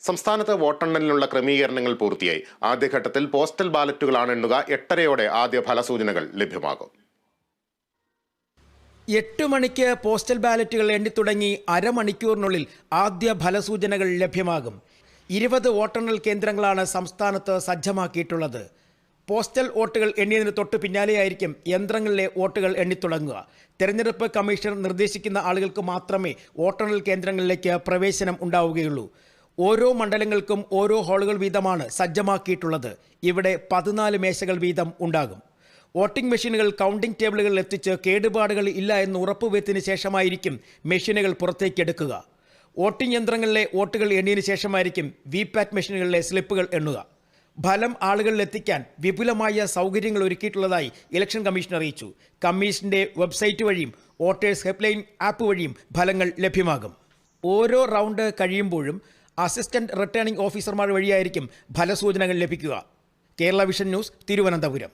സംസ്ഥാനത്ത് വോട്ടെണ്ണലിനുള്ള ക്രമീകരണങ്ങൾ പൂർത്തിയായി. ആദ്യഘട്ടത്തിൽ പോസ്റ്റൽ ബാലറ്റുകളാണ് എണ്ണുക. 8:30 ആദ്യ ഫലസൂചനകൾ ലഭ്യമാകും. 8 മണിക്ക് പോസ്റ്റൽ ബാലറ്റുകൾ എണ്ണിത്തുടങ്ങി അരമണിക്കൂറിനുള്ളിൽ ആദ്യ ഫലസൂചനകൾ ലഭ്യമാകും. 20 വോട്ടെണ്ണൽ കേന്ദ്രങ്ങളാണ് സംസ്ഥാനത്ത് സജ്ജമാക്കിയിട്ടുള്ളത്. പോസ്റ്റൽ വോട്ടുകൾ എണ്ണിയതിന് തൊട്ട് പിന്നാലെയായിരിക്കും യന്ത്രങ്ങളിലെ വോട്ടുകൾ എണ്ണിത്തുടങ്ങുക. തെരഞ്ഞെടുപ്പ് കമ്മീഷണർ നിർദ്ദേശിക്കുന്ന ആളുകൾക്ക് മാത്രമേ വോട്ടെണ്ണൽ കേന്ദ്രങ്ങളിലേക്ക് പ്രവേശനം ഉണ്ടാവുകയുള്ളൂ. ഓരോ മണ്ഡലങ്ങൾക്കും ഓരോ ഹാളുകൾ വീതമാണ് സജ്ജമാക്കിയിട്ടുള്ളത്. ഇവിടെ 14 മേശകൾ വീതം ഉണ്ടാകും. വോട്ടിംഗ് മെഷീനുകൾ കൗണ്ടിംഗ് ടേബിളുകളിൽ എത്തിച്ച് കേടുപാടുകൾ ഇല്ല എന്ന് ഉറപ്പുവരുത്തിയതിനു ശേഷമായിരിക്കും മെഷീനുകൾ പുറത്തേക്കെടുക്കുക. വോട്ടിംഗ് യന്ത്രങ്ങളിലെ വോട്ടുകൾ എണ്ണിയതിനു ശേഷമായിരിക്കും വിപാറ്റ് മെഷീനുകളിലെ സ്ലിപ്പുകൾ എണ്ണുക. ഫലം ആളുകളിൽ എത്തിക്കാൻ വിപുലമായ സൗകര്യങ്ങൾ ഒരുക്കിയിട്ടുള്ളതായി ഇലക്ഷൻ കമ്മീഷൻ അറിയിച്ചു. കമ്മീഷന്റെ വെബ്സൈറ്റ് വഴിയും വോട്ടേഴ്സ് ഹെൽപ്ലൈൻ ആപ്പ് വഴിയും ഫലങ്ങൾ ലഭ്യമാകും. ഓരോ റൗണ്ട് കഴിയുമ്പോഴും അസിസ്റ്റന്റ് റിട്ടേണിംഗ് ഓഫീസർമാർ വഴിയായിരിക്കും ഫലസൂചനകൾ ലഭിക്കുക. Kerala vision news, Thiruvananthapuram.